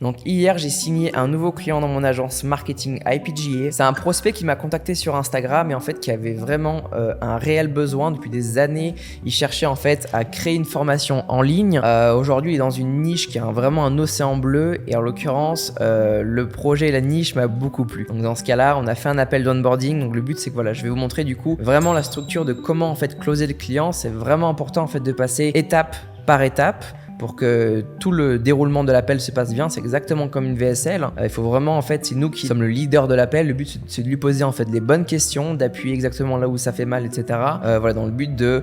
Donc hier, j'ai signé un nouveau client dans mon agence marketing IPGA. C'est un prospect qui m'a contacté sur Instagram et en fait qui avait vraiment un réel besoin depuis des années. Il cherchait en fait à créer une formation en ligne. Aujourd'hui, il est dans une niche qui a vraiment un océan bleu et en l'occurrence, le projet et la niche m'a beaucoup plu. Donc dans ce cas-là, on a fait un appel d'onboarding. Donc le but, c'est que voilà, je vais vous montrer du coup vraiment la structure de comment en fait closer le client. C'est vraiment important en fait de passer étape par étape pour que tout le déroulement de l'appel se passe bien. C'est exactement comme une VSL. Il faut vraiment, en fait, c'est nous qui sommes le leader de l'appel. Le but, c'est de lui poser en fait les bonnes questions, d'appuyer exactement là où ça fait mal, etc. Voilà, dans le but de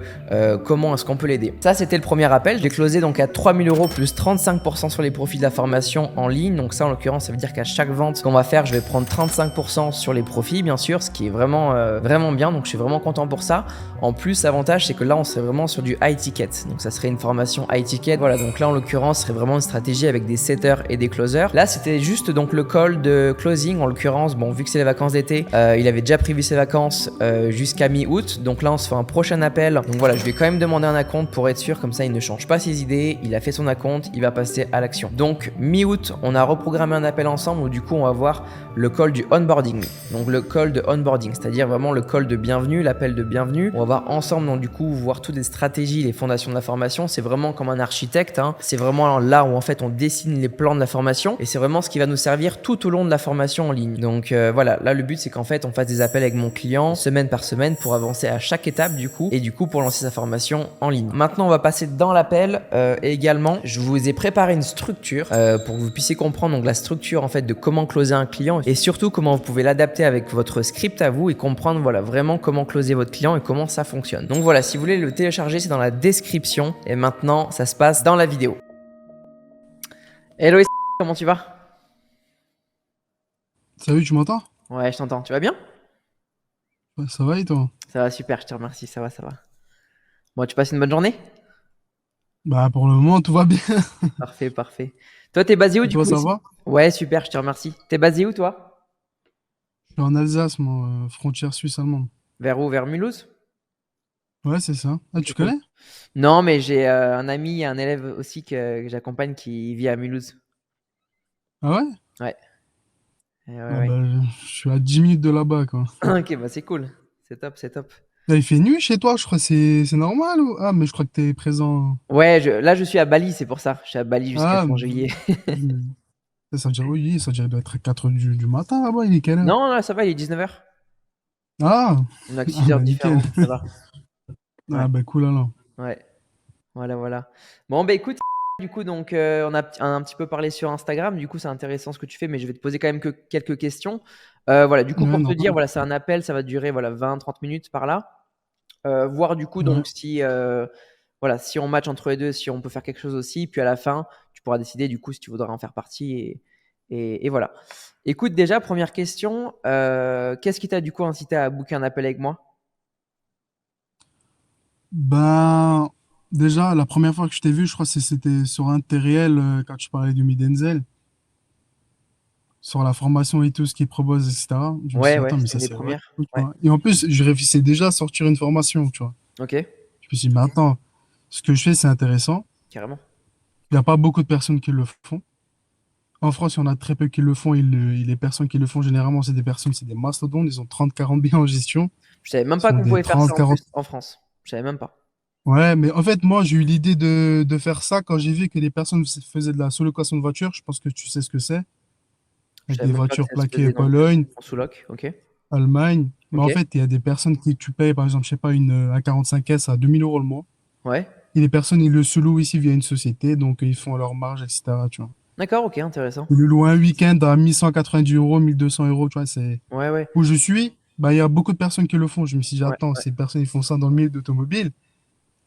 comment est-ce qu'on peut l'aider. Ça, c'était le premier appel. J'ai closé donc à 3 000 € plus 35% sur les profits de la formation en ligne. Donc ça, en l'occurrence, ça veut dire qu'à chaque vente qu'on va faire, je vais prendre 35% sur les profits, bien sûr, ce qui est vraiment, vraiment bien. Donc je suis vraiment content pour ça. En plus, l'avantage, c'est que là, on serait vraiment sur du high ticket. Donc ça serait une formation high ticket. Voilà, donc là, en l'occurrence, ce serait vraiment une stratégie avec des setters et des closers. Là, c'était juste donc le call de closing. En l'occurrence, bon, vu que c'est les vacances d'été, il avait déjà prévu ses vacances jusqu'à mi-août. Donc là, on se fait un prochain appel. Donc voilà, je vais quand même demander un acompte pour être sûr, comme ça, il ne change pas ses idées. Il a fait son acompte, il va passer à l'action. Donc mi-août, on a reprogrammé un appel ensemble où du coup, on va voir le call du onboarding. Donc le call de onboarding, c'est-à-dire vraiment le call de bienvenue, l'appel de bienvenue. On va voir ensemble, donc du coup, voir toutes les stratégies, les fondations de la formation. C'est vraiment comme un architecte, hein. C'est vraiment là où en fait on dessine les plans de la formation et c'est vraiment ce qui va nous servir tout au long de la formation en ligne. Donc voilà, là le but c'est qu'en fait on fasse des appels avec mon client semaine par semaine pour avancer à chaque étape du coup et du coup pour lancer sa formation en ligne. Maintenant on va passer dans l'appel et également je vous ai préparé une structure pour que vous puissiez comprendre donc la structure en fait de comment closer un client et surtout comment vous pouvez l'adapter avec votre script à vous et comprendre voilà vraiment comment closer votre client et comment ça fonctionne. Donc voilà, si vous voulez le télécharger, c'est dans la description et maintenant ça se passe dans la vidéo. Hello, comment tu vas? Salut, tu m'entends? Ouais, je t'entends. Tu vas bien? Ouais, ça va et toi? Ça va super, je te remercie, ça va, ça va. Bon, tu passes une bonne journée? Bah pour le moment tout va bien. Parfait, parfait. Toi, t'es basé où Et du toi coup ça ici? va? Ouais, super, je te remercie. T'es basé où toi? Je suis en Alsace, moi, frontière suisse-allemande. Vers où? Vers Mulhouse? Ouais, c'est ça. Ah, Ok, tu cool. connais? Non, mais j'ai un ami, un élève aussi que j'accompagne qui vit à Mulhouse. Ah ouais? Ouais, ouais, Ah ouais. bah je suis à 10 minutes de là-bas quoi. Ok, bah c'est cool. C'est top, c'est top. Là, il fait nuit chez toi, je crois que c'est normal ou... Ah mais je crois que t'es présent. Ouais, là je suis à Bali, c'est pour ça. Je suis à Bali jusqu'à Ah, fin juillet. ça veut dire oui, ça veut dire qu'il doit être à 4 h du matin là-bas, il est quelle heure? Non, là ça va, il est 19h. Ah! On a que Ah 6 heures de bah nickel. différence, ça va. Ouais, Ah bah cool alors. ouais. Voilà, voilà. Bon, bah écoute, du coup, donc on a un petit peu parlé sur Instagram. Du coup, c'est intéressant ce que tu fais, mais je vais te poser quand même que quelques questions. Voilà, du coup, Ouais, pour te dire, normal. voilà, c'est un appel, ça va durer voilà 20-30 minutes par là. Voir du coup, Ouais. donc si voilà, si on match entre les deux, si on peut faire quelque chose aussi. Puis à la fin, tu pourras décider du coup si tu voudras en faire partie et voilà. Écoute, déjà, première question, qu'est-ce qui t'a du coup incité à booker un appel avec moi? Ben déjà la première fois que je t'ai vu, je crois que c'était sur un de tes réels quand tu parlais du Midenzel. Sur la formation et tout ce qu'ils proposent, etc. Je me suis Ouais, dit, ouais, attends, mais c'est ça une des c'est vrai, premières. tu Ouais, vois. Et en plus, je réfléchissais déjà à sortir une formation, tu vois. ok, Je me suis dit, mais attends, ce que je fais, c'est intéressant. carrément. Il n'y a pas beaucoup de personnes qui le font. En France, il y en a très peu qui le font. Les personnes qui le font, généralement, c'est des personnes, c'est des mastodontes. Ils ont 30, 40 billes en gestion. Je savais même Ils pas sont qu'on des pouvait faire ça 30, en 40. plus en France. Je savais même pas. Ouais, mais en fait, moi, j'ai eu l'idée de faire ça quand j'ai vu que les personnes faisaient de la sous-location de voitures. Je pense que tu sais ce que c'est. Je Avec savais des même pas que voitures ça se plaquées faisait non plus Pologne, en sous-loc. Ok. Allemagne. Mais Ok. en fait, il y a des personnes qui tu payes, par exemple, je sais pas, un 45S à 2 000 € le mois. Ouais. Et les personnes, ils le sous-louent ici via une société, donc ils font leur marge, etc. Tu vois. D'accord. Ok. Intéressant. Ils le louent un week-end à 1190 €, 1200 €, tu vois, c'est Ouais, ouais, où je suis, bah, il y a beaucoup de personnes qui le font. Je me suis dit, ouais, attends, ouais. ces personnes, ils font ça dans le milieu d'automobile,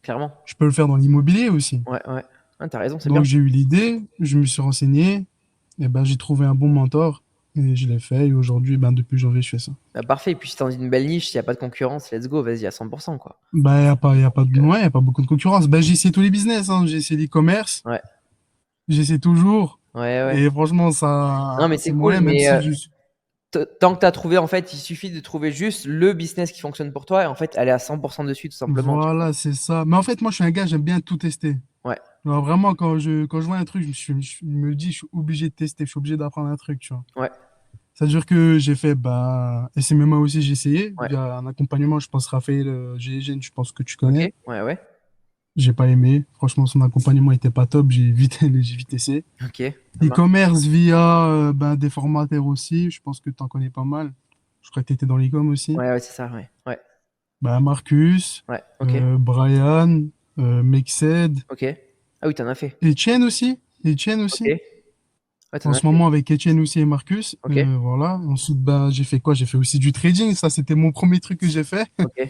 Clairement. je peux le faire dans l'immobilier aussi. Ouais, ouais. Ah, t'as raison, c'est Donc bien. j'ai eu l'idée, je me suis renseigné, et ben j'ai trouvé un bon mentor, et je l'ai fait, et aujourd'hui, ben, depuis janvier, je fais ça. Bah, parfait. Et puis si t'es dans une belle niche, s'il n'y a pas de concurrence, let's go. Vas-y à 100% quoi. Bah, il y a pas de, Euh, ouais, y a pas beaucoup de concurrence. Bah, j'ai essayé tous les business, hein. J'ai essayé l'e-commerce, Ouais, j'essaie toujours. ouais, ouais. Et franchement, Non, ça, mais c'est c'est cool. moyen, même Mais si je... tant que t'as trouvé, en fait, il suffit de trouver juste le business qui fonctionne pour toi et en fait, aller à 100% dessus, tout simplement. Tu vois. Voilà, c'est ça. Mais en fait, moi, je suis un gars, j'aime bien tout tester. Ouais. Alors vraiment, quand je vois un truc, je me dis, je suis obligé de tester, je suis obligé d'apprendre un truc, tu vois. Ouais, C'est-à-dire que j'ai fait, bah, SMA aussi, j'ai essayé, ouais. via un accompagnement, je pense, Raphaël GGN, je pense que tu Ok, connais. ouais, ouais. J'ai pas aimé. Franchement, son accompagnement était pas top, j'ai vite essayé. Ok, ça marche. E-commerce via ben, des formateurs aussi, je pense que tu en connais pas mal. Je crois que tu étais dans l'e-com aussi. Ouais, ouais, c'est ça, ouais. Ouais, Bah, Marcus, ouais, ok, Brian, Mexed, ok. Ah oui, t'en as fait. Etienne aussi. Etienne Ok. aussi. Ouais, t'en En as ce fait. moment avec Etienne aussi et Marcus. Ok, Voilà. Ensuite, bah, j'ai fait quoi? J'ai fait aussi du trading. Ça, c'était mon premier truc que j'ai fait. ok.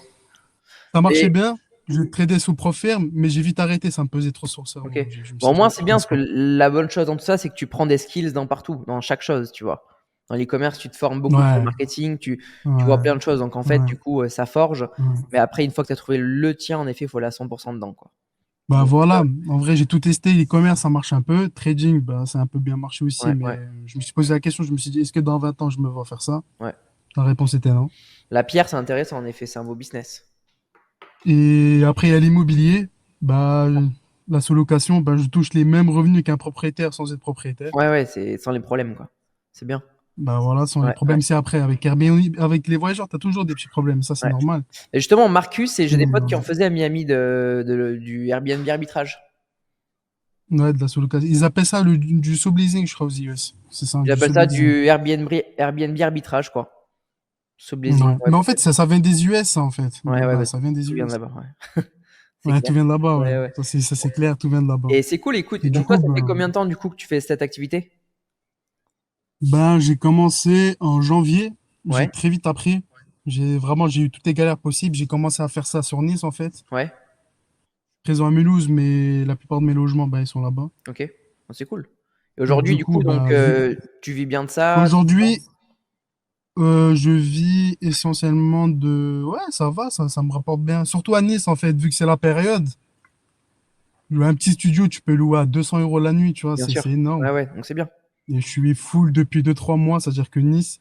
Ça marchait Et, bien. Je tradais sous Profirm, mais j'ai vite arrêté. Ça me pesait trop sur le ok. cerveau. Je me Bon, au suis moins, dit, c'est bien laisse parce que pas. la bonne chose dans tout ça, c'est que tu prends des skills dans partout, dans chaque chose, tu vois. Dans l'e-commerce, tu te formes beaucoup sur le Ouais, marketing, tu vois ouais, plein de choses. Donc, en fait, ouais, du coup, ça forge. ouais. Mais après, une fois que tu as trouvé le tien, en effet, il faut aller à 100% dedans, quoi. Bah Donc, voilà, en vrai, j'ai tout testé. E-commerce, ça marche un peu. Trading, bah, ça a un peu bien marché aussi. ouais, ouais, Mais je me suis posé la question, je me suis dit, est-ce que dans 20 ans, je me vois faire ça? ouais. La réponse était non. La pierre, c'est intéressant, en effet, c'est un beau business. Et après, il y a l'immobilier. Bah, la sous-location, bah, je touche les mêmes revenus qu'un propriétaire sans être propriétaire. Ouais, ouais, c'est sans les problèmes, quoi. C'est bien. Bah voilà, sans les Ouais, ouais, problèmes, c'est après. Avec Airbnb, avec les voyageurs, tu as toujours des petits problèmes. Ça, c'est ouais. normal. Et justement, Marcus, et j'ai des Mais potes qui voilà. en faisaient à Miami du Airbnb arbitrage. Ouais, de la sous-location. Ils appellent ça du subleasing, je crois, aux US. C'est ça, du J'appelle ça subleasing. du Airbnb arbitrage, quoi. Subleasing, Ouais. ouais, Mais en fait, peut-être. ça vient des US, ça, en fait, de Ouais, ouais, bah, base. Ça vient des tout vient de US. là-bas, ouais. C'est Ouais, clair. tout vient de là-bas, ouais. Ouais, ouais. Ça, c'est clair, tout vient de là-bas. Et c'est cool, écoute. Et Et du donc, toi, coup, ça fait combien de temps, du coup, que tu fais cette activité? j'ai commencé en janvier. J'ai Ouais, très vite appris. J'ai eu toutes les galères possibles. J'ai commencé à faire ça sur Nice, en fait. ouais, Présent à Mulhouse, mais la plupart de mes logements, bah, ils sont là-bas. ok. Bon, c'est cool. Et Et aujourd'hui, du du coup, coup, donc, bah, tu vis bien de ça? aujourd'hui, je vis essentiellement de... Ouais, ça va, ça me rapporte bien. Surtout à Nice, en fait, vu que c'est la période. Un petit studio, tu peux louer à 200 € la nuit, tu vois, Bien c'est sûr. Ouais, énorme. ouais, donc c'est bien. Et je suis full depuis 2 3 mois, c'est-à-dire que Nice,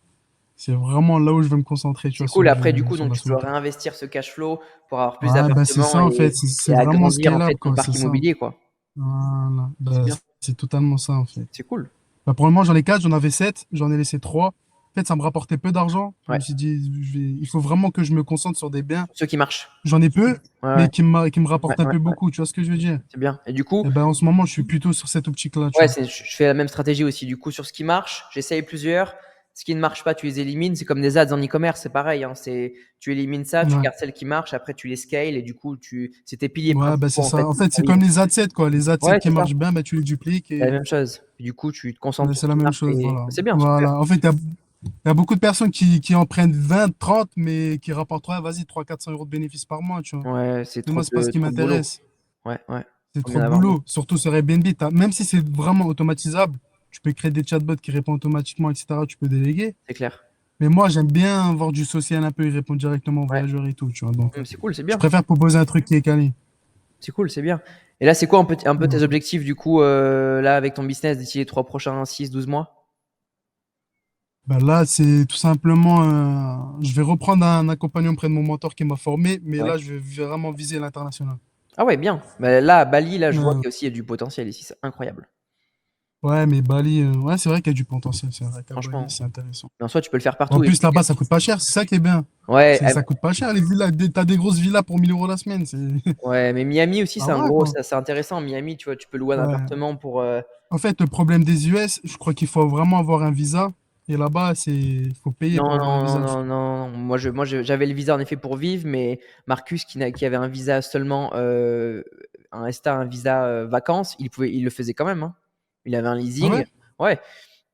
c'est vraiment là où je vais me concentrer, tu C'est vois, cool. Après, du coup, sur donc, la tu peux sous-location. réinvestir ce cash flow pour avoir plus Ouais, bah c'est d'appartements ça en fait, et c'est vraiment agrandir, en fait, scalable, ton quoi, parc c'est ça. immobilier, quoi. Voilà, C'est bah, bien. c'est totalement ça en fait. C'est cool. Bah, pour le moment, j'en ai 4, j'en avais 7, j'en ai laissé 3. En fait, ça me rapportait peu d'argent. Je Ouais. me suis dit, il faut vraiment que je me concentre sur des biens. Sur ceux qui marchent. J'en ai peu, Ouais, ouais, mais qui me ouais, rapportent un ouais, peu ouais. beaucoup, tu vois ce que je veux dire? C'est bien. Et du coup, Et ben, en ce moment, je suis plutôt sur cette optique-là, tu ouais, vois. je fais la même stratégie aussi. Du coup, sur ce qui marche, j'essaye plusieurs. Ce qui ne marche pas, tu les élimines. C'est comme des ads en e-commerce, c'est pareil, hein. Tu élimines ça, tu Ouais. gardes celles qui marchent, après tu les scales et du coup, c'est tes piliers Ouais, bah principaux c'est en ça. fait En qui te fait, font c'est vivre. comme les adsets, quoi. Les adsets Ouais, qui c'est ça. marchent bien, bah tu les dupliques C'est la et même chose. Du coup, tu te concentres ouais, sur c'est ce la qui même marche chose, et voilà. c'est bien, super. Voilà. En fait, il y a beaucoup de personnes qui en prennent 20 30 mais qui rapportent, ouais, vas-y, 300 400 € de bénéfices par mois, tu vois. Ouais, c'est Mais moi, c'est pas ce qui trop de boulot. m'intéresse. Ouais, ouais. C'est Faut bien trop en de avoir moins. boulot. Surtout sur Airbnb, même si c'est vraiment automatisable, tu peux créer des chatbots qui répondent automatiquement, etc. Tu peux déléguer. C'est clair. Mais moi, j'aime bien avoir du social un peu, ils répondent directement aux Ouais. voyageurs et tout, tu vois. Donc, C'est cool, c'est je bien. préfère proposer un truc qui est quali. C'est cool, c'est bien. Et là, c'est quoi un peu tes Voilà. objectifs du coup là avec ton business d'ici les 3 prochains 6 12 mois? Ben là, c'est tout simplement, je vais reprendre un accompagnement auprès de mon mentor qui m'a formé, mais Ouais. là, je vais vraiment viser l'international. Ah ouais, bien. Bah, là, à Bali, là, je vois Euh, qu'il y a aussi il y a du potentiel ici, c'est incroyable. ouais, mais Bali, ouais, c'est vrai qu'il y a du potentiel, c'est vrai qu'à Bali, Franchement. c'est intéressant. Mais en soi, tu peux le faire En partout. plus, là-bas, ça coûte pas cher, c'est ça qui est bien. Ouais, Ça coûte pas cher, les villas. T'as des grosses villas pour 1 000 € la semaine, c'est ouais, mais Miami aussi, ça va, quoi. c'est intéressant. Miami, tu vois, tu peux louer un Ouais. appartement pour. En fait, le problème des US, je crois qu'il faut vraiment avoir un visa. Et là-bas, il faut payer pour Non, avoir un non, non, visa, je non, crois. non. J'avais le visa en effet pour vivre, mais Marcus, qui avait un visa seulement, un ESTA, un visa vacances, il le faisait quand même, hein. Il avait un Ah leasing. ouais? Ouais.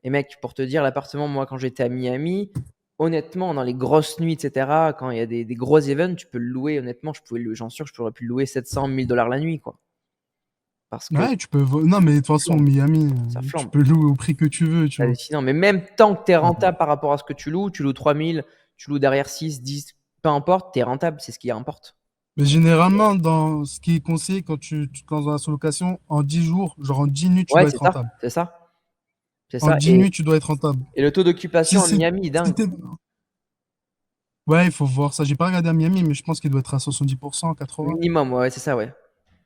Et mec, pour te dire, l'appartement, moi, quand j'étais à Miami, honnêtement, dans les grosses nuits, etc., quand il y a des gros events, tu peux le louer. Honnêtement, j'en suis sûr que je pourrais pu le louer 700, 1000 $ la nuit, quoi. Parce que Ouais, Non, mais de toute ça façon, flambe. Miami, Ça tu flambe. peux louer au prix que tu veux, tu C'est vois. hallucinant. Mais même tant que tu es Ouais. rentable par rapport à ce que tu loues 3000, tu loues derrière 6, 10, peu importe, tu es rentable, c'est ce qui importe. Mais généralement, dans ce qui est conseillé quand tu te lances dans la sous-location, en 10 jours, genre en 10 minutes, tu Ouais, dois c'est être ça, rentable. c'est ça, c'est En ça. 10 minutes, tu dois être rentable. Et le taux Si d'occupation à c'est, Miami est si dingue. t'es- Ouais, il faut voir ça. J'ai pas regardé à Miami, mais je pense qu'il doit être à 70%, 80%. Minimum, ouais, c'est ça, ouais.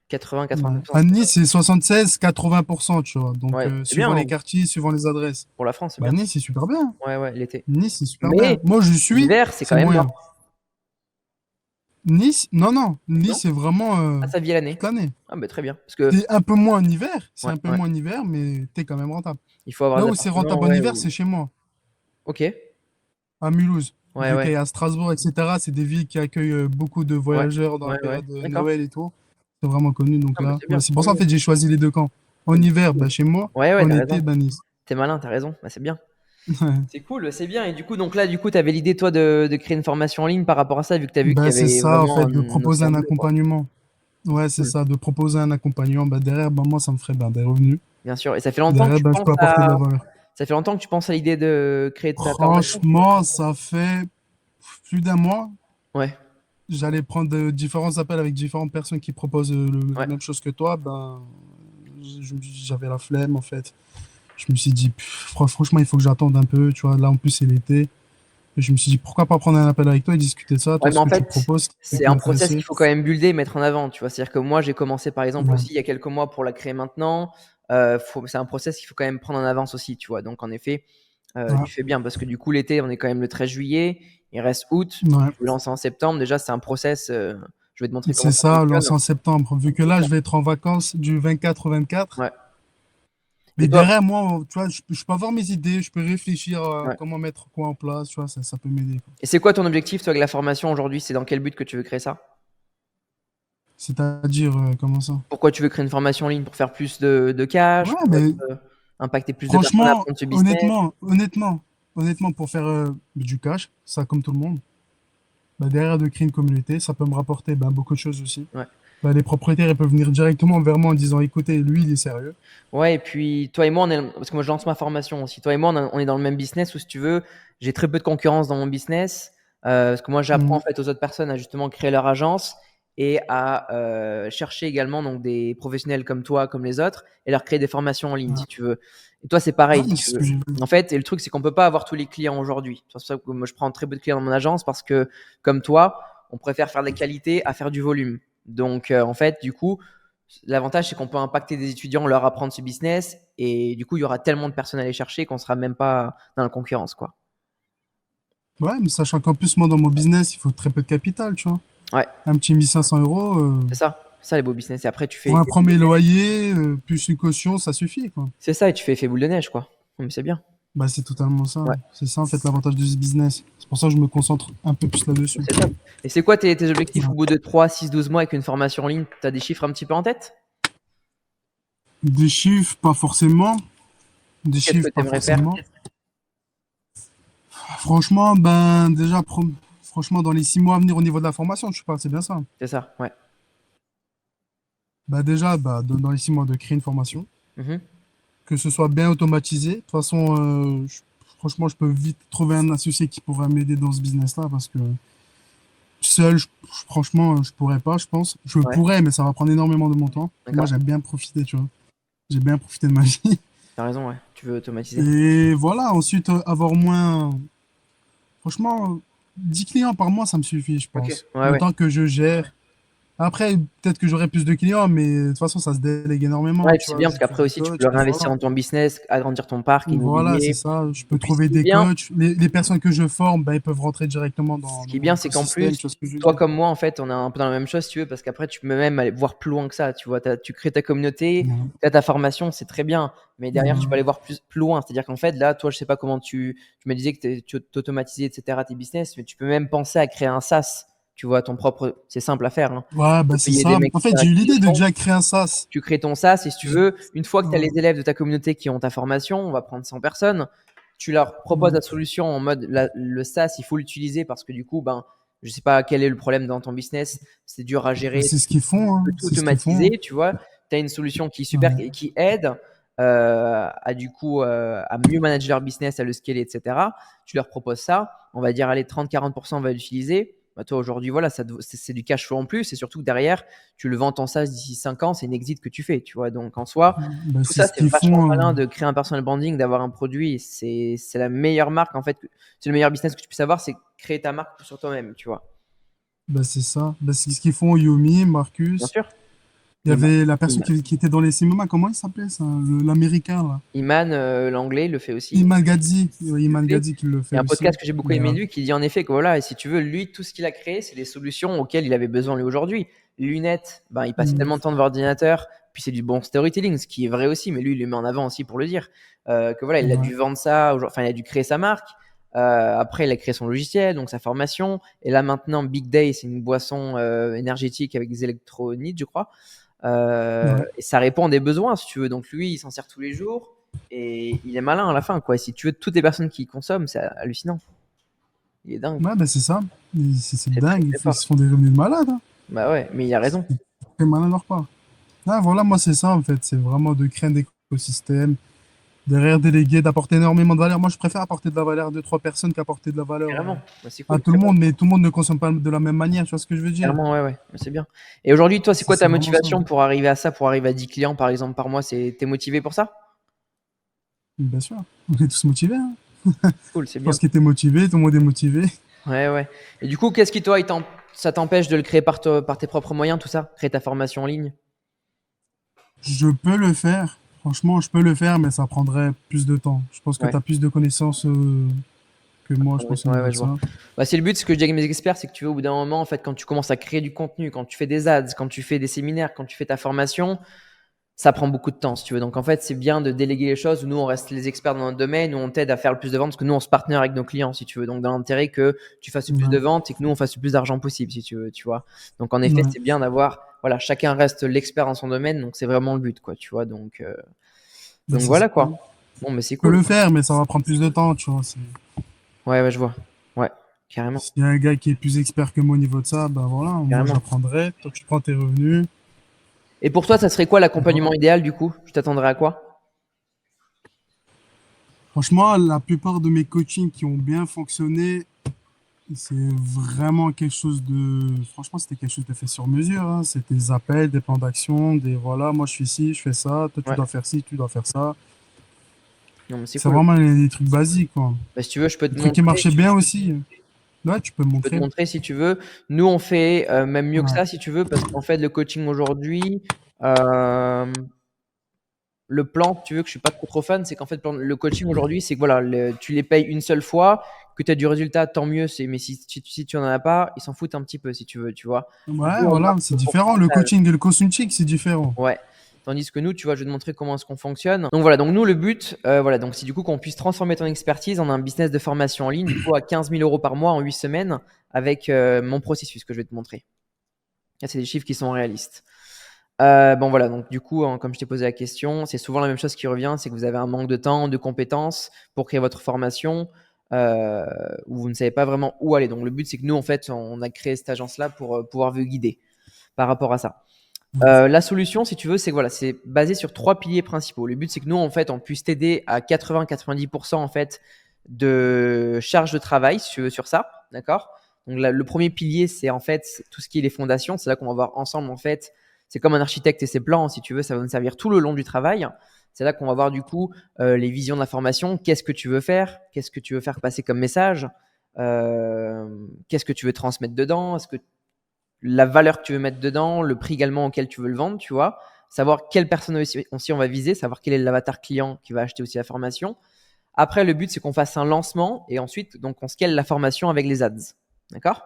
80-90%, À c'est ça? Nice, c'est 76-80%, tu vois. Donc, Ouais, c'est bien suivant hein, les quartiers, suivant les adresses. pour la France, c'est Bah, bien. Nice, c'est super bien. Ouais, ouais, l'été. Nice, c'est super bien. Mais Moi, je suis, l'hiver, c'est c'est quand même moyen. mort, Nice, non, non. non? Nice, c'est vraiment Ah, ça vit l'année. toute l'année. Ah, bah très bien. Parce que, C'est un peu moins en hiver. C'est ouais, un peu ouais, moins en hiver, mais t'es quand même rentable. il faut avoir Là des où c'est appartements, rentable en ouais. hiver, c'est chez moi, Ok, à Mulhouse. ouais, Vu ouais, qu'il y a Strasbourg, etc., c'est des villes qui accueillent beaucoup de ouais, voyageurs dans la ouais, ouais. période de D'accord. Noël et tout. C'est vraiment connu. Donc Ah, bah là, c'est ouais, bien, c'est tant pour ça, en mieux. fait, j'ai choisi les deux camps. Ah, En bah, c'est hiver, cool. bah, chez moi. Ouais, ouais, En t'as été, raison. bah, Nice. T'es malin, t'as raison. Bah, c'est bien. C'est cool, c'est bien. Et du coup, donc là, du coup, t'avais l'idée, toi, de créer une formation en ligne par rapport à ça, vu que t'as vu qu'il Bah, y c'est avait ça, en vraiment fait, de un proposer océan un bleu, quoi. accompagnement. Ouais, c'est Cool. ça, de proposer un accompagnement. Bah, derrière, bah, moi, ça me ferait bah, des revenus. Bien sûr. Et ça fait longtemps que Derrière, tu bah, je penses peux apporter de la valeur. ça fait longtemps que tu penses à l'idée de créer ta formation? Franchement, ça fait plus d'un mois. Ouais, J'allais prendre différents appels avec différentes personnes qui proposent la ouais. même chose que toi. Ben, j'avais la flemme, en fait. Je me suis dit, franchement, il faut que j'attende un peu. Tu vois, là, en plus, c'est l'été. Et je me suis dit, pourquoi pas prendre un appel avec toi et discuter de ça, Ouais, toi, mais ce en que tu fait, proposes, qui c'est peut un process m'intéresser. qu'il faut quand même builder et mettre en avant, tu vois. C'est-à-dire que moi, j'ai commencé, par exemple, Ouais. aussi il y a quelques mois pour la créer maintenant. C'est un process qu'il faut quand même prendre en avance aussi, tu vois. Donc, en effet, Ouais. tu fais bien parce que du coup, l'été, on est quand même le 13 juillet. Il reste août. Ouais. Tu lances en septembre. Déjà, c'est un process. Je vais te montrer comment C'est ça ça, fonctionne. lancé en septembre. Vu que C'est là, ça. je vais être en vacances du 24 au 24. Ouais. Et Mais toi, derrière, moi, tu vois, je peux avoir mes idées, je peux réfléchir à ouais. comment mettre quoi en place, tu vois, ça peut m'aider, quoi. Et c'est quoi ton objectif, toi, avec la formation aujourd'hui? C'est dans quel but que tu veux créer ça? C'est-à-dire, comment ça? Pourquoi tu veux créer une formation en ligne? Pour faire plus de cash? Ouais, Pour mais impacter plus de personnes à franchement, prendre ce business? honnêtement, pour faire du cash, ça comme tout le monde, bah, derrière de créer une communauté, ça peut me rapporter bah, beaucoup de choses aussi. Ouais. Bah, les propriétaires, ils peuvent venir directement vers moi en disant, écoutez, lui, il est sérieux. Ouais, et puis toi et moi, parce que moi je lance ma formation aussi. Toi et moi, on est dans le même business où, si tu veux, j'ai très peu de concurrence dans mon business. Parce que moi, j'apprends en Mhm. fait aux autres personnes à justement créer leur agence et à chercher également donc des professionnels comme toi, comme les autres, et leur créer des formations en ligne, Ouais. si tu veux. Et toi, c'est Ouais, pareil, si mais tu c'est ce veux. que j'ai vu. En fait, et le truc, c'est qu'on peut pas avoir tous les clients aujourd'hui. C'est pour ça que moi, je prends très peu de clients dans mon agence parce que, comme toi, on préfère faire des qualités à faire du volume. Donc, en fait, du coup, l'avantage, c'est qu'on peut impacter des étudiants, leur apprendre ce business, et du coup, il y aura tellement de personnes à aller chercher qu'on sera même pas dans la concurrence, quoi. Ouais, mais sachant qu'en plus, moi, dans mon business, il faut très peu de capital, tu vois. Ouais, Un petit 1 500 euros, c'est ça les beaux business. Et après, tu fais pour un effet boule de premier neige. loyer, plus une caution, ça suffit, quoi. C'est ça, et tu fais effet boule de neige, quoi. Mais c'est bien. Bah, c'est totalement ça. Ouais, C'est ça, en fait, l'avantage de ce business. C'est pour ça que je me concentre un peu plus là-dessus. c'est top. Et c'est quoi tes objectifs au Ouais. bout de 3, 6, 12 mois avec une formation en ligne? Tu as des chiffres un petit peu en tête? Des chiffres, pas forcément. Des Qu'est-ce que chiffres, tu pas aimerais faire? forcément. Franchement, ben, déjà, franchement, dans les 6 mois à venir au niveau de la formation, je sais pas, c'est bien ça. C'est ça, ouais. Bah, déjà, bah, dans les 6 mois, de créer une formation, Mhm. que ce soit bien automatisé. De toute façon, franchement, je peux vite trouver un associé qui pourra m'aider dans ce business-là parce que seul, franchement, je pourrais pas, je pense. Je Ouais, pourrais, mais ça va prendre énormément de mon temps. Moi, d'accord. j'aime bien profiter, tu vois. J'ai bien profité de ma vie. T'as raison, ouais. Tu veux automatiser. Et voilà, ensuite, avoir moins. Franchement, 10 clients par mois, ça me suffit, je Ok, pense. ouais, Le ouais. temps que je gère. Après, peut-être que j'aurai plus de clients, mais de toute façon, ça se délègue Ouais, énormément, et puis tu c'est vois. bien Je parce trouve qu'après des aussi, tu peux coachs, le et réinvestir voilà. dans ton business, agrandir ton parc Voilà, c'est immobilier. ça. Je Et peux puis, ce trouver qui est des bien, coachs. Les personnes que je forme, bah, ils peuvent rentrer directement Ce dans qui est mon bien, c'est qu'en écosystème, plus, tu vois ce que je veux toi dire? comme moi, en fait, on est un peu dans la même chose, si tu veux, parce qu'après, tu peux même aller voir plus loin que ça. Tu vois, tu crées ta communauté, Ouais. tu as ta formation, c'est très bien. Mais derrière, tu peux Ouais. aller voir plus loin. C'est-à-dire qu'en fait, là, toi, je sais pas comment tu me disais que tu automatisais, etc., tes business, mais tu peux même penser à créer un SaaS. Tu vois, ton propre, c'est simple à faire, hein. Ouais, Tu bah peux c'est payer des ça. mecs En qui fait, j'ai eu qui le l'idée de font. déjà créer un SaaS. Tu crées ton SaaS et, si tu J'ai- veux, une fois que tu as Ouais. les élèves de ta communauté qui ont ta formation, on va prendre 100 personnes, tu leur proposes Ouais. la solution en mode le SaaS, il faut l'utiliser parce que du coup, ben, je sais pas quel est le problème dans ton business, c'est dur à Bah, gérer, c'est ce qu'ils font, tu hein. peux tout C'est ce qu'ils font, hein. automatiser, tu vois. Tu as une solution qui est super et Ouais. qui aide à du coup à mieux manager leur business, à le scaler, etc. Tu leur proposes ça, on va dire allez 30-40% va l'utiliser. Bah, toi aujourd'hui, voilà, c'est du cash flow en plus, et surtout que derrière, tu le vends ton SaaS d'ici 5 ans, c'est une exit que tu fais, tu vois. Donc en soi, Bah, tout c'est ça, ce c'est qu'ils vachement font. malin de créer un personal branding, d'avoir un produit. C'est la meilleure marque en fait, c'est le meilleur business que tu puisses avoir, c'est créer ta marque sur toi-même, tu vois. Bah, c'est ça. Bah, c'est ce qu'ils font Yumi, Bien Marcus. sûr. Il y Iman, avait la personne Iman, qui était dans les cinémas, comment il s'appelait ça? L'américain, là. Iman, l'anglais, il le fait aussi. Iman Gadzi. Ouais, Il le Iman fait. Gadzi qui le Il y fait a un aussi. podcast que j'ai beaucoup Mais, aimé lui qui dit en effet que voilà, et si tu veux, lui, tout ce qu'il a créé, c'est des solutions auxquelles il avait besoin lui aujourd'hui. Les lunettes, ben, il passait tellement de temps devant l'ordinateur, puis c'est du bon storytelling, ce qui est vrai aussi, mais lui, il le met en avant aussi pour le dire. Que voilà, il a ouais, dû vendre ça, enfin, il a dû créer sa marque. Après, il a créé son logiciel, donc sa formation. Et là, maintenant, Big Day, c'est une boisson énergétique avec des électrolytes, je crois. ouais. Et ça répond à des besoins, si tu veux. Donc lui, il s'en sert tous les jours et il est malin à la fin, quoi. Si tu veux, toutes les personnes qui consomment, c'est hallucinant. Il est dingue. Ouais, ben c'est ça. C'est C'est très, dingue. très Ils fort. se font des revenus de malade, hein. Bah ouais, mais il a raison. C'est très malin de leur part. Ah, voilà, moi, c'est ça, en fait. C'est vraiment de créer un écosystème, derrière déléguer, d'apporter énormément de valeur. Moi, je préfère apporter de la valeur à deux, trois personnes qu'apporter de la valeur Carrément. Bah, c'est à cool. tout le monde, mais tout le monde ne consomme pas de la même manière, tu vois ce que je veux dire? Carrément, ouais, ouais. Bah, c'est bien. Et aujourd'hui, toi, c'est quoi ta C'est vraiment ça. motivation pour arriver à ça, pour arriver à 10 clients, par exemple, par mois? T'es motivé pour ça? Bien sûr, on est tous motivés, hein. Cool, c'est Je bien. pense qu'il était motivé, tout le monde est motivé. Ouais, ouais. Et du coup, qu'est-ce qui, toi, ça t'empêche de le créer par tes propres moyens, tout ça? Créer ta formation en ligne? Je peux le faire. Franchement, je peux le faire, mais ça prendrait plus de temps. Je pense que Ouais. tu as plus de connaissances que moi, je pense, au Ouais, niveau ouais, de je vois. ça. Bah, c'est le but, ce que je dis avec mes experts, c'est que tu veux, au bout d'un moment, en fait, quand tu commences à créer du contenu, quand tu fais des ads, quand tu fais des séminaires, quand tu fais ta formation, ça prend beaucoup de temps, si tu veux. Donc, en fait, c'est bien de déléguer les choses. Nous, on reste les experts dans notre domaine, nous, on t'aide à faire le plus de ventes parce que nous, on se partenaire avec nos clients, si tu veux. Donc, dans l'intérêt que tu fasses le plus de Ouais, ventes et que nous, on fasse le plus d'argent possible, si tu veux, tu vois. Donc, en effet, ouais. c'est bien d'avoir, voilà, chacun reste l'expert dans son domaine. Donc, c'est vraiment le but, quoi, tu vois. Ben, Donc c'est ça. voilà, quoi. Bon, mais c'est Je peux cool. le faire, mais ça va prendre plus de temps, tu vois. Ouais, ouais, je vois. Ouais, carrément. S'il y a un gars qui est plus expert que moi au niveau de ça, ben voilà, moi Carrément. j'apprendrai, toi tu prends tes revenus, Et pour toi, ça serait quoi et voilà. l'accompagnement idéal du coup? Tu t'attendrais à quoi? Franchement, la plupart de mes coachings qui ont bien fonctionné, c'est vraiment quelque chose de... Franchement, c'était quelque chose de fait sur mesure, hein. C'était des appels, des plans d'action, des voilà, moi je suis ici, je fais ça, toi tu Ouais, dois faire ci, tu dois faire ça. non, mais c'est C'est cool. vraiment les trucs basiques, quoi. Bah, si tu veux, je peux Les te trucs qui montrer. marchaient bien aussi. Ouais, tu peux me Je peux te montrer. montrer si tu veux. Nous, on fait même mieux que Ouais. ça si tu veux, parce qu'en fait, le coaching aujourd'hui, euh, le plan, si tu veux, que je suis pas trop fan, c'est qu'en fait, le coaching aujourd'hui, c'est que voilà, tu les payes une seule fois, que tu as du résultat, tant mieux. Mais si tu en as pas, ils s'en foutent un petit peu si tu veux, tu vois. Ouais, Nous, on voilà, marche c'est au différent. Le pourcentage. coaching et le consulting, c'est différent. Ouais. Tandis que nous, tu vois, je vais te montrer comment est-ce qu'on fonctionne. Donc voilà, donc nous, le but, voilà, donc c'est du coup qu'on puisse transformer ton expertise en un business de formation en ligne, du coup, à 15 000 euros par mois en 8 semaines avec mon processus que je vais te montrer. Là, c'est des chiffres qui sont réalistes. Bon voilà, donc du coup, comme je t'ai posé la question, c'est souvent la même chose qui revient, c'est que vous avez un manque de temps, de compétences pour créer votre formation, euh, où vous ne savez pas vraiment où aller. Donc le but, c'est que nous, en fait, on a créé cette agence-là pour pouvoir vous guider par rapport à ça. La solution, si tu veux, c'est que voilà, c'est basé sur trois piliers principaux. Le but, c'est que nous, en fait, on puisse t'aider à 80-90% en fait de charge de travail, si tu veux, sur ça, d'accord. Donc le premier pilier, c'est en fait tout ce qui est les fondations. C'est là qu'on va voir ensemble, en fait. C'est comme un architecte et ses plans, si tu veux, ça va nous servir tout le long du travail. C'est là qu'on va voir du coup les visions de la formation. Qu'est-ce que tu veux faire? Qu'est-ce que tu veux faire passer comme message? Qu'est-ce que tu veux transmettre dedans? Est-ce que la valeur que tu veux mettre dedans, le prix également auquel tu veux le vendre, tu vois. Savoir quelle personne aussi on va viser, savoir quel est l'avatar client qui va acheter aussi la formation. Après, le but, c'est qu'on fasse un lancement et ensuite, donc, on scale la formation avec les ads. D'accord?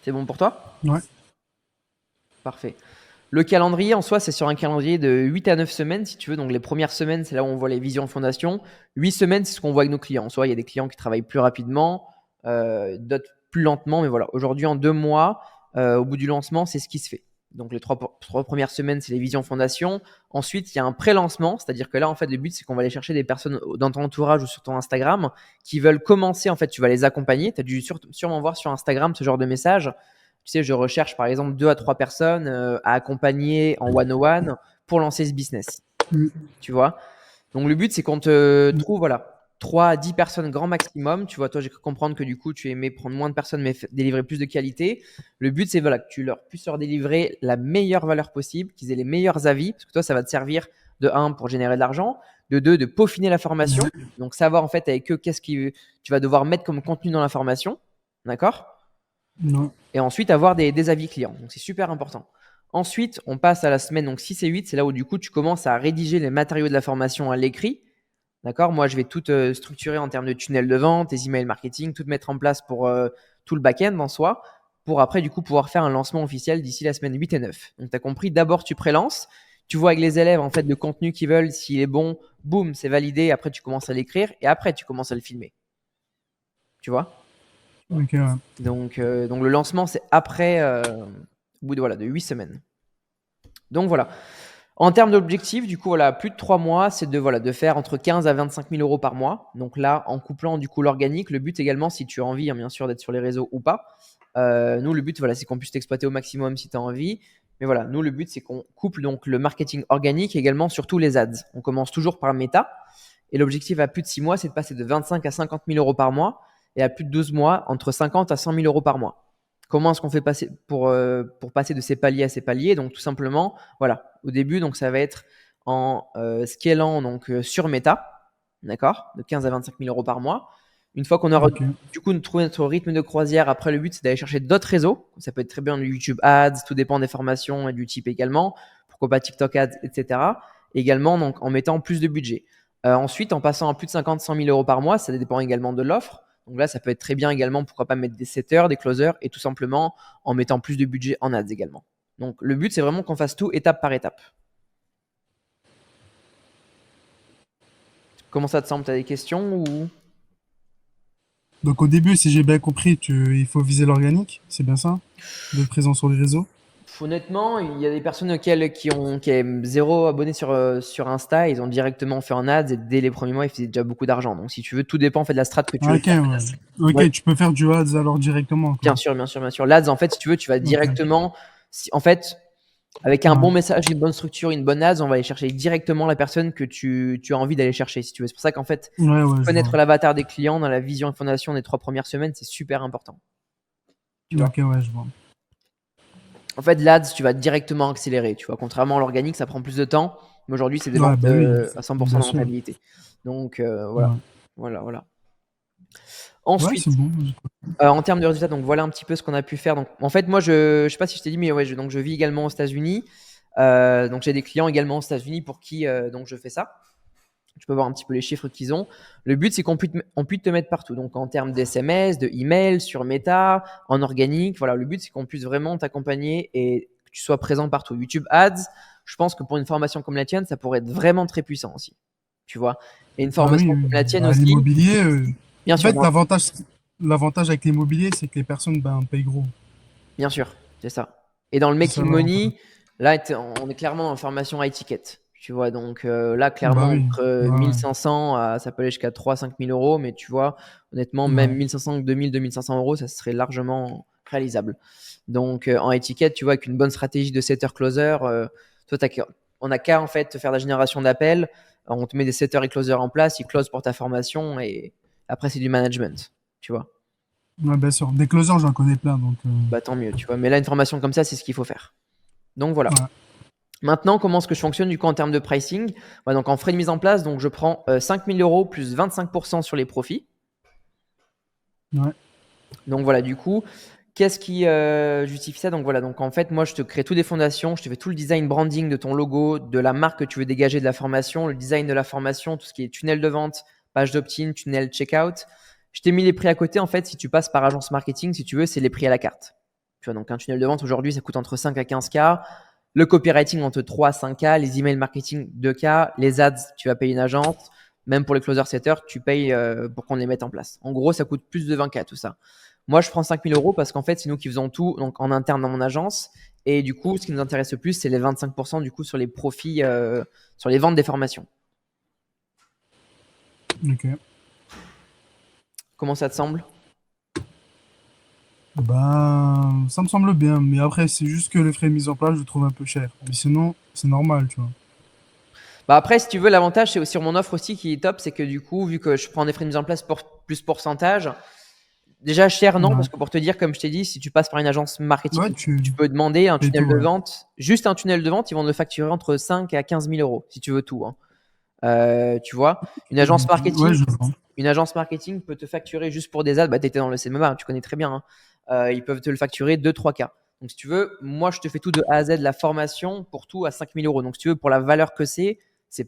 C'est bon pour toi? Ouais. Parfait. Le calendrier, en soi, c'est sur un calendrier de 8 à 9 semaines, si tu veux. Donc, les premières semaines, c'est là où on voit les visions de fondation. 8 semaines, c'est ce qu'on voit avec nos clients. En soi, il y a des clients qui travaillent plus rapidement, d'autres plus lentement. Mais voilà, aujourd'hui, en 2 mois, au bout du lancement, c'est ce qui se fait. Donc, les trois premières semaines, c'est les visions fondation. Ensuite, il y a un pré-lancement, c'est-à-dire que là, en fait, le but, c'est qu'on va aller chercher des personnes dans ton entourage ou sur ton Instagram qui veulent commencer. En fait, tu vas les accompagner. Tu as dû sûrement voir sur Instagram ce genre de message. Tu sais, je recherche par exemple 2 à 3 personnes à accompagner en one-on-one pour lancer ce business. Mm. Tu vois? Donc, le but, c'est qu'on te trouve, voilà, 3 à 10 personnes grand maximum. Tu vois, toi, j'ai cru comprendre que du coup, tu aimais prendre moins de personnes, mais délivrer plus de qualité. Le but, c'est voilà, que tu puisses leur délivrer la meilleure valeur possible, qu'ils aient les meilleurs avis, parce que toi, ça va te servir de un, pour générer de l'argent, de deux, de peaufiner la formation. Donc, savoir en fait avec eux qu'est-ce que tu vas devoir mettre comme contenu dans la formation. D'accord? Non. Et ensuite avoir des avis clients. Donc c'est super important. Ensuite, on passe à la semaine donc 6 et 8. C'est là où du coup tu commences à rédiger les matériaux de la formation à l'écrit. D'accord? Moi, je vais tout structurer en termes de tunnel de vente, des emails marketing, tout mettre en place pour tout le back-end en soi, pour après du coup pouvoir faire un lancement officiel d'ici la semaine 8 et 9. Donc tu as compris, d'abord tu prélances, tu vois avec les élèves en fait le contenu qu'ils veulent, s'il est bon, boum, c'est validé, après tu commences à l'écrire et après tu commences à le filmer. Tu vois? Ok, ouais. Donc le lancement, c'est après, au bout de, voilà, de 8 semaines. Donc voilà. En termes d'objectifs, du coup, voilà, plus de 3 mois, c'est de faire entre 15 à 25 000 euros par mois. Donc là, en couplant du coup l'organique, le but également, si tu as envie, hein, bien sûr, d'être sur les réseaux ou pas. Nous, le but, voilà, c'est qu'on puisse t'exploiter au maximum si tu as envie. Mais voilà, nous, le but, c'est qu'on couple donc le marketing organique et également surtout les ads. On commence toujours par Meta. Et l'objectif à plus de 6 mois, c'est de passer de 25 à 50 000 euros par mois. Et à plus de 12 mois, entre 50 à 100 000 euros par mois. Comment est-ce qu'on fait passer pour passer de ces paliers à ces paliers? Donc tout simplement, voilà, au début, donc ça va être en scalant donc sur Meta, d'accord, de 15 à 25 000 euros par mois. Une fois qu'on aura Ok. du coup trouvé notre rythme de croisière, après le but c'est d'aller chercher d'autres réseaux. Ça peut être très bien du YouTube Ads, tout dépend des formations et du type également. Pourquoi pas TikTok Ads, etc. Également donc en mettant plus de budget. Ensuite, en passant à plus de 50-100 000 euros par mois, ça dépend également de l'offre. Donc là, ça peut être très bien également, pourquoi pas mettre des setters, des closers et tout simplement en mettant plus de budget en ads également. Donc le but, c'est vraiment qu'on fasse tout étape par étape. Comment ça te semble? Tu as des questions ou... Donc au début, si j'ai bien compris, il faut viser l'organique, c'est bien ça? D'être présent sur les réseaux? Honnêtement, il y a des personnes auxquelles qui ont zéro abonné sur Insta, ils ont directement fait en ads et dès les premiers mois, ils faisaient déjà beaucoup d'argent. Donc si tu veux, tout dépend en fait de la strat que tu Ah, veux ok, faire. ouais. Moi, Ok, tu peux faire du ads alors directement, bien quoi. sûr, bien sûr, bien sûr. L'Ads, en fait, si tu veux, tu vas Ok. directement. En fait, avec un bon Ouais. message, une bonne structure, une bonne ads, on va aller chercher directement la personne que tu as envie d'aller chercher, si tu veux. C'est pour ça qu'en fait, Ouais, ouais, je vois. connaître l'avatar des clients dans la vision et fondation des 3 premières semaines, c'est super important. Tu vois. Ok, ouais, je vois. En fait, l'Ads, tu vas directement accélérer. Tu vois. Contrairement à l'organique, ça prend plus de temps. Mais aujourd'hui, c'est des Ouais, ventes bah oui, à 100% bien de sûr. rentabilité. Donc, voilà. Ouais. Voilà, voilà. Ouais, c'est Ensuite, bon. en termes de résultats, donc voilà un petit peu ce qu'on a pu faire. Donc, en fait, moi, je sais pas si je t'ai dit, mais ouais, donc je vis également aux États-Unis. Donc, j'ai des clients également aux États-Unis pour qui donc je fais ça. Tu peux voir un petit peu les chiffres qu'ils ont. Le but, c'est qu'on puisse te mettre partout. Donc, en termes d'SMS, de email, sur Meta, en organique. Voilà, le but, c'est qu'on puisse vraiment t'accompagner et que tu sois présent partout. YouTube Ads, je pense que pour une formation comme la tienne, ça pourrait être vraiment très puissant aussi. Tu vois. Et une Bah oui, formation oui. comme la tienne Bah, aussi, l'immobilier, bien en sûr, fait, l'avantage avec l'immobilier, c'est que les personnes, ben, payent gros. bien sûr, c'est ça. Et dans le C'est ça making l'avantage. money, là, on est clairement en formation high ticket. Tu vois, donc là, Bah clairement, oui. entre Ouais, 1500 ça peut aller jusqu'à 3 à 5 000 euros, mais tu vois, honnêtement, même ouais. 1500, 2000, 2500 euros, ça serait largement réalisable. Donc en high ticket, tu vois, avec une bonne stratégie de setter-closer, toi, on n'a qu'à en fait te faire la génération d'appels, on te met des setters et closers en place, ils closent pour ta formation et après, c'est du management, tu vois. Ouais, bien sûr. Des closers, j'en connais plein, donc Bah tant mieux, tu vois. Mais là, une formation comme ça, c'est ce qu'il faut faire. Donc voilà. ouais. Maintenant, comment est-ce que je fonctionne du coup en termes de pricing? Ouais, donc en frais de mise en place, donc je prends 5 000 euros plus 25% sur les profits. Ouais. Donc voilà, du coup, qu'est-ce qui justifie ça? Donc voilà, donc en fait, moi, je te crée toutes les fondations, je te fais tout le design branding de ton logo, de la marque que tu veux dégager de la formation, le design de la formation, tout ce qui est tunnel de vente, page d'opt-in, tunnel checkout. Je t'ai mis les prix à côté. En fait, si tu passes par agence marketing, si tu veux, c'est les prix à la carte. Tu vois, donc un tunnel de vente aujourd'hui, ça coûte entre 5 à 15K. Le copywriting entre 3 à 5K, les emails marketing 2K, les ads, tu vas payer une agence. Même pour les closer setters, tu payes pour qu'on les mette en place. En gros, ça coûte plus de 20K tout ça. Moi, je prends 5 000 euros parce qu'en fait, c'est nous qui faisons tout donc en interne dans mon agence. Et du coup, ce qui nous intéresse le plus, c'est les 25% du coup sur les profits, sur les ventes des formations. Ok. Comment ça te semble? Ben, ça me semble bien, mais après, c'est juste que les frais de mise en place, je trouve un peu cher. Mais sinon, c'est normal, tu vois. Bah après, si tu veux, l'avantage, c'est sur mon offre aussi qui est top, c'est que du coup, vu que je prends des frais de mise en place pour plus pourcentage, déjà cher, non, Ouais. parce que pour te dire, comme je t'ai dit, si tu passes par une agence marketing, Ouais, tu peux demander un payes tunnel tout, de ouais. vente. Juste un tunnel de vente, ils vont te le facturer entre 5 à 15 000 euros, si tu veux tout, hein. Tu vois, Ouais, je vois. une agence marketing peut te facturer juste pour des ads. Bah, tu étais dans le CMA, tu connais très bien, hein. ils peuvent te le facturer 2-3K. Donc, si tu veux, moi, je te fais tout de A à Z, la formation pour tout à 5 000 euros. Donc, si tu veux, pour la valeur que c'est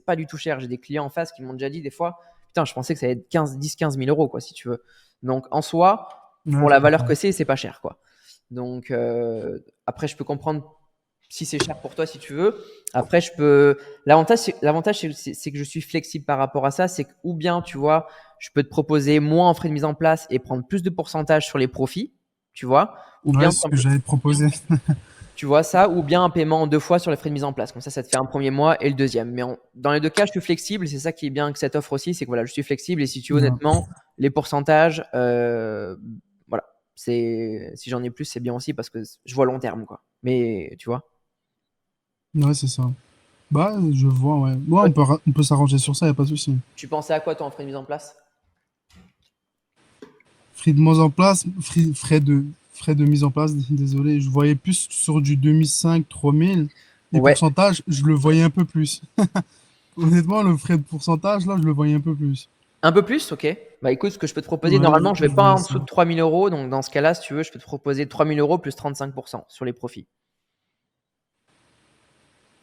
pas du tout cher. J'ai des clients en face qui m'ont déjà dit des fois, putain, je pensais que ça allait être 10-15 000 euros, quoi, si tu veux. Donc, en soi, Ouais, pour je la valeur comprends. que c'est pas cher, quoi. Donc, après, je peux comprendre si c'est cher pour toi, si tu veux. Après, je peux. L'avantage, c'est que je suis flexible par rapport à ça. C'est que, ou bien, tu vois, je peux te proposer moins en frais de mise en place et prendre plus de pourcentage sur les profits, tu vois. Ou Ouais, bien, c'est ce que j'allais te proposer. tu vois ça, ou bien un paiement en 2 fois sur les frais de mise en place. Comme ça te fait un premier mois et le deuxième. Mais dans les deux cas, je suis flexible. Et c'est ça qui est bien avec cette offre aussi, c'est que voilà, je suis flexible. Et si tu veux, Ouais. honnêtement, les pourcentages, voilà, si j'en ai plus, c'est bien aussi parce que je vois long terme, quoi. Mais tu vois. Ouais, c'est ça. Bah, je vois, ouais. Ouais, Toi, on peut s'arranger sur ça, y a pas de souci. tu pensais à quoi toi en frais de mise en place? Frais de mise en place, frais de mise en place, désolé, je voyais plus sur du 2005, 3000. Les Ouais, pourcentages, je le voyais un peu plus. Honnêtement, le frais de pourcentage, là, je le voyais un peu plus. un peu plus, ok. Bah écoute, ce que je peux te proposer, Ouais, normalement, je vais je pas voyais en ça. dessous de 3 000 euros. Donc dans ce cas-là, si tu veux, je peux te proposer 3 000 euros plus 35% sur les profits.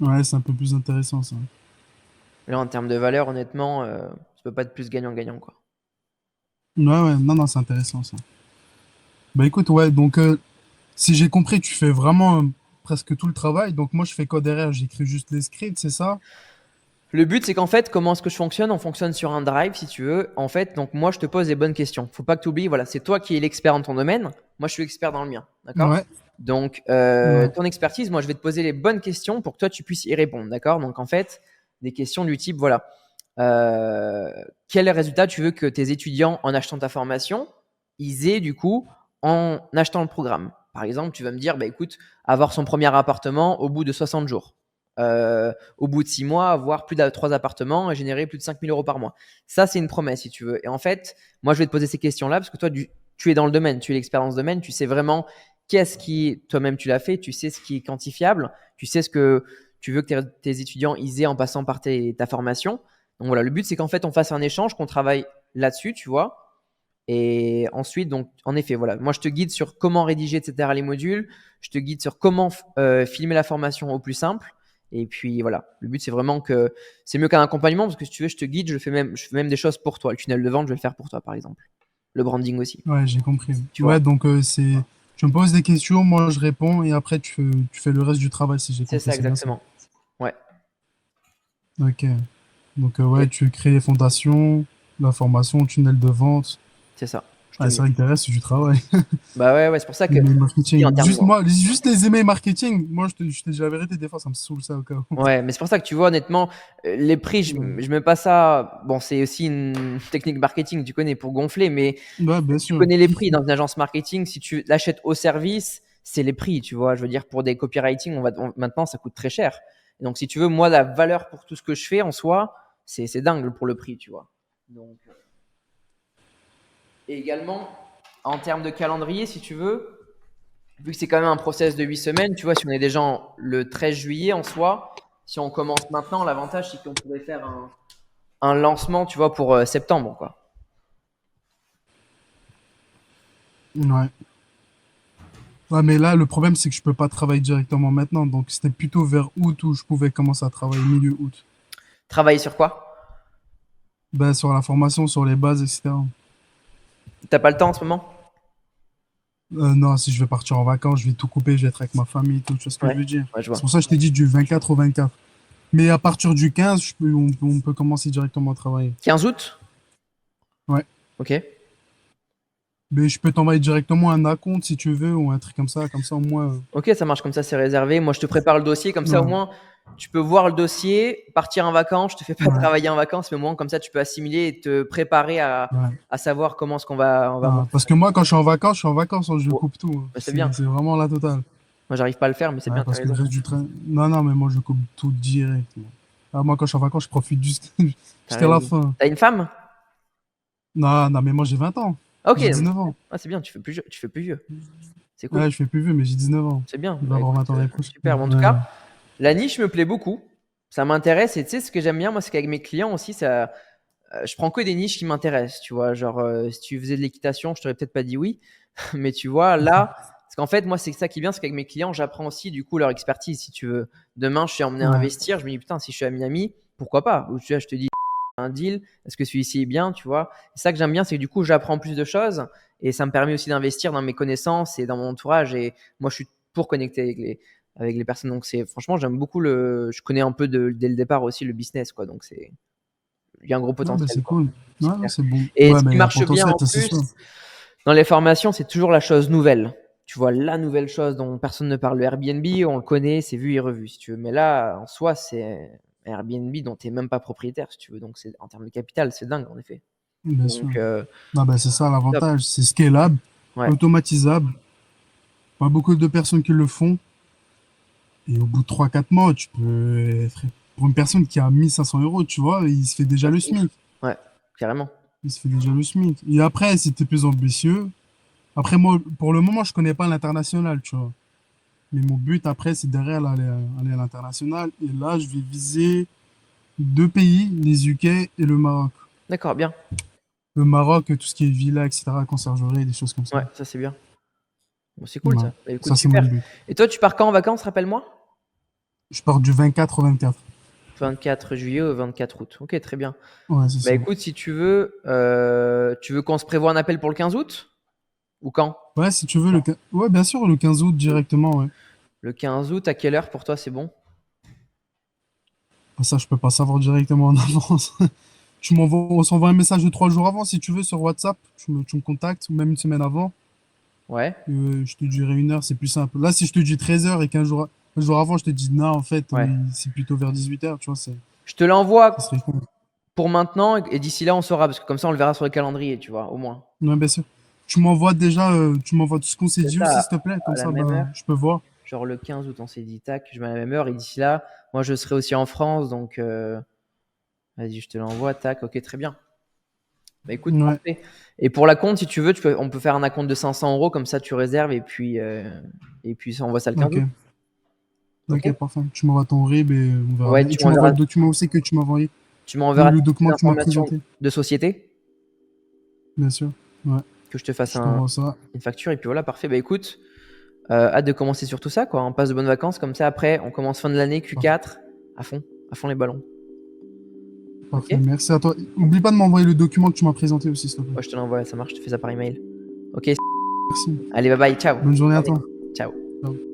Ouais, c'est un peu plus intéressant, ça. Là, en termes de valeur, honnêtement, ça peut pas être plus gagnant-gagnant, quoi. Ouais, ouais, non, non, c'est intéressant, ça. Bah écoute, ouais, donc, si j'ai compris, tu fais vraiment presque tout le travail. Donc, moi, je fais quoi derrière? J'écris juste les scripts, c'est ça? Le but, c'est qu'en fait, comment est-ce que je fonctionne? On fonctionne sur un drive, si tu veux. En fait, donc moi, je te pose des bonnes questions. Faut pas que tu oublies, voilà, c'est toi qui es l'expert dans ton domaine. Moi, je suis expert dans le mien. D'accord? Ouais, Donc, ouais, ton expertise, moi, je vais te poser les bonnes questions pour que toi, tu puisses y répondre. D'accord? Donc, en fait, des questions du type, voilà, quel résultat tu veux que tes étudiants, en achetant ta formation, ils aient du coup en achetant le programme? Par exemple, tu vas me dire, bah, écoute, avoir son premier appartement au bout de 60 jours. Au bout de 6 mois, avoir plus de 3 appartements et générer plus de 5 000 euros par mois. Ça, c'est une promesse, si tu veux. Et en fait, moi, je vais te poser ces questions-là parce que toi, tu es dans le domaine, tu es l'expert dans ce domaine, tu sais vraiment qu'est-ce qui, toi-même, tu l'as fait, tu sais ce qui est quantifiable, tu sais ce que tu veux que tes étudiants ils aient en passant par ta formation. Donc voilà, le but, c'est qu'en fait, on fasse un échange, qu'on travaille là-dessus, tu vois. Et ensuite, donc, en effet, voilà, moi, je te guide sur comment rédiger, etc., les modules. Je te guide sur comment filmer la formation au plus simple. Et puis, voilà, le but, c'est vraiment que c'est mieux qu'un accompagnement parce que si tu veux, je te guide, je fais même des choses pour toi. Le tunnel de vente, je vais le faire pour toi, par exemple. Le branding aussi, ouais, j'ai compris. tu vois. Ouais, donc, tu me poses des questions, moi, je réponds, et après, tu fais le reste du travail, si j'ai C'est compris, ça, c'est bien ça. exactement. Ouais, Ok. Donc, ouais, et tu crées les fondations, la formation, tunnel de vente. c'est ça. Je te Ouais, le c'est mets. vrai que derrière, c'est du travail. Bah ouais, ouais, c'est pour ça que, Email en marketing. termes Juste moi, juste les emails marketing, moi, je te dis la vérité, des fois, ça me saoule ça au cas où. ouais, mais c'est pour ça que tu vois, honnêtement, les prix, Ouais, je mets pas ça. Bon, c'est aussi une technique marketing, tu connais, pour gonfler, mais ouais, bien tu sûr. connais les prix dans une agence marketing. Si tu l'achètes au service, c'est les prix, tu vois. Je veux dire, pour des copywriting, maintenant, ça coûte très cher. Donc, si tu veux, moi, la valeur pour tout ce que je fais en soi, c'est dingue pour le prix, tu vois. Donc, et également, en termes de calendrier, si tu veux, vu que c'est quand même un process de 8 semaines, tu vois, si on est déjà le 13 juillet en soi, si on commence maintenant, l'avantage, c'est qu'on pourrait faire un lancement, tu vois, pour septembre, quoi. Ouais. Ouais, mais là, le problème, c'est que je peux pas travailler directement maintenant. Donc, c'était plutôt vers août où je pouvais commencer à travailler, milieu août. Travailler sur quoi? Ben, sur la formation, sur les bases, etc. T'as pas le temps en ce moment? Non, si je vais partir en vacances, je vais tout couper, je vais être avec ma famille, tout, tu vois ce que je Ouais, veux dire. ouais, je C'est vois. pour ça que je t'ai dit du 24 au 24. Mais à partir du 15, on peut commencer directement à travailler. 15 août? Ouais. Ok. Mais je peux t'envoyer directement un acompte si tu veux, ou un truc comme ça, au moins. Ok, ça marche comme ça, c'est réservé. Moi, je te prépare le dossier, comme ça, au Ouais, moins, tu peux voir le dossier, partir en vacances. Je te fais pas ouais, travailler en vacances, mais au moins, comme ça, tu peux assimiler et te préparer ouais. à savoir comment est-ce qu'on va Ah, monter parce ça. que moi, quand je suis en vacances, je Oh, coupe tout, hein. bah, c'est bien. C'est vraiment la totale. Moi, j'arrive pas à le faire, mais c'est Ouais, bien, t'as parce que le raison. reste du train. Non, non, mais moi, je coupe tout direct, moi. Ah, moi, quand je suis en vacances, je profite juste T'as jusqu'à la raison. fin. T'as une femme? Non, non, mais moi, j'ai 20 ans. Ok, J'ai 19 ans. c'est bien, tu fais plus vieux. C'est cool. Ouais, je fais plus vieux, mais j'ai 19 ans. C'est bien. Il va Bah, avoir écoute, 20 ans l'année prochaine. super. Bon, en tout Ouais. cas, la niche me plaît beaucoup. Ça m'intéresse. Et tu sais, ce que j'aime bien, moi, c'est qu'avec mes clients aussi, je prends que des niches qui m'intéressent. Tu vois, genre, si tu faisais de l'équitation, je t'aurais peut-être pas dit oui. Mais tu vois, là, parce qu'en fait, moi, c'est ça qui est bien, c'est qu'avec mes clients, j'apprends aussi du coup leur expertise. Si tu veux, demain, je suis emmené à Ouais, investir, je me dis putain, si je suis à Miami, pourquoi pas? Ou tu vois, je te dis un deal, est-ce que celui-ci est bien, tu vois? C'est ça que j'aime bien, c'est que du coup, j'apprends plus de choses et ça me permet aussi d'investir dans mes connaissances et dans mon entourage. Et moi, je suis pour connecter avec les personnes. Donc, c'est franchement, j'aime beaucoup je connais un peu dès le départ aussi le business, quoi. Donc, il y a un gros non, bah potentiel, c'est quoi. cool. C'est Ouais, non, clair. c'est bon. Et Ouais, ce mais qui il y a un marche bien potentiel, en ça c'est plus, sûr. dans les formations, c'est toujours la chose nouvelle. Tu vois, la nouvelle chose dont personne ne parle. Le Airbnb, on le connaît, c'est vu et revu, si tu veux. Mais là, en soi, c'est Airbnb dont tu n'es même pas propriétaire, si tu veux. Donc, en termes de capital, c'est dingue, en effet. Bien sûr. Donc, Ah, bah c'est ça top. l'avantage. C'est scalable, Ouais. automatisable. Pas beaucoup de personnes qui le font. Et au bout de 3 4 mois, tu peux être. Pour une personne qui a 1 500 euros, tu vois, il se fait déjà le Ouf. SMIC. Ouais, carrément. Il se fait déjà le SMIC. Et après, si t'es plus ambitieux. Après, moi, pour le moment, je connais pas l'international, tu vois. Mais mon but après, c'est derrière aller à l'international. Et là, je vais viser 2 pays, les UK et le Maroc. D'accord, bien. Le Maroc, tout ce qui est villa, etc., conciergerie, des choses comme ça. Ouais, ça, c'est bien. Bon, c'est cool, Ouais. ça. Bah, écoute, Ça, c'est mon super. but. Et toi, tu pars quand en vacances, rappelle-moi? Je pars du 24 au 24. 24 juillet au 24 août. Ok, très bien. Ouais, c'est Bah ça. écoute, si tu veux qu'on se prévoie un appel pour le 15 août? Ou quand? Ouais, si tu veux, ouais, bien sûr, le 15 août directement, ouais. Le 15 août, à quelle heure pour toi, c'est bon? Ah, ça, je peux pas savoir directement en avance. On s'envoie un message de 3 jours avant, si tu veux, sur WhatsApp. Tu me contactes, ou même une semaine avant. Ouais, Je te dirai une heure, c'est plus simple. Là, si je te dis 13h et un jour avant, je te dis non, en fait, ouais. c'est plutôt vers 18h, tu vois, Je te ça l'envoie serait con. pour maintenant et d'ici là, on saura parce que comme ça, on le verra sur le calendrier, tu vois, au moins. Ouais, bien sûr. Tu m'envoies tout ce qu'on s'est C'est dit ça, aussi, s'il te plaît. à Comme la ça, même bah, heure. je peux voir. Genre le 15 août, on s'est dit, tac, je mets à la même heure et d'ici là, moi, je serai aussi en France, donc vas-y, je te l'envoie, tac, ok, très bien. Bah écoute, Ouais, parfait. Et pour la compte, si tu veux, on peut faire un acompte de 500 euros, comme ça tu réserves et puis ça, on voit ça le 15 ok. août. Ok? Ok, parfait. Tu m'envoies ton RIB et on verra Ouais, bien. Et tu m'envoies le document aussi que tu m'as envoyé. tu m'enverras Le toutes document les que tu m'as informations présenté. de société, Bien sûr. Ouais, que je te fasse je t'envoie ça. une facture, et puis voilà, parfait. Bah écoute, hâte de commencer sur tout ça, quoi. On passe de bonnes vacances, comme ça après, on commence fin de l'année, Parfait. Q4, à fond les ballons. Ok? Parfait. Merci à toi. Oublie pas de m'envoyer le document que tu m'as présenté aussi, s'il te plaît. Ouais, je te l'envoie, ça marche, je te fais ça par email. Ok, Merci. allez, bye bye, ciao. Bonne journée à Allez, toi. ciao. Ciao.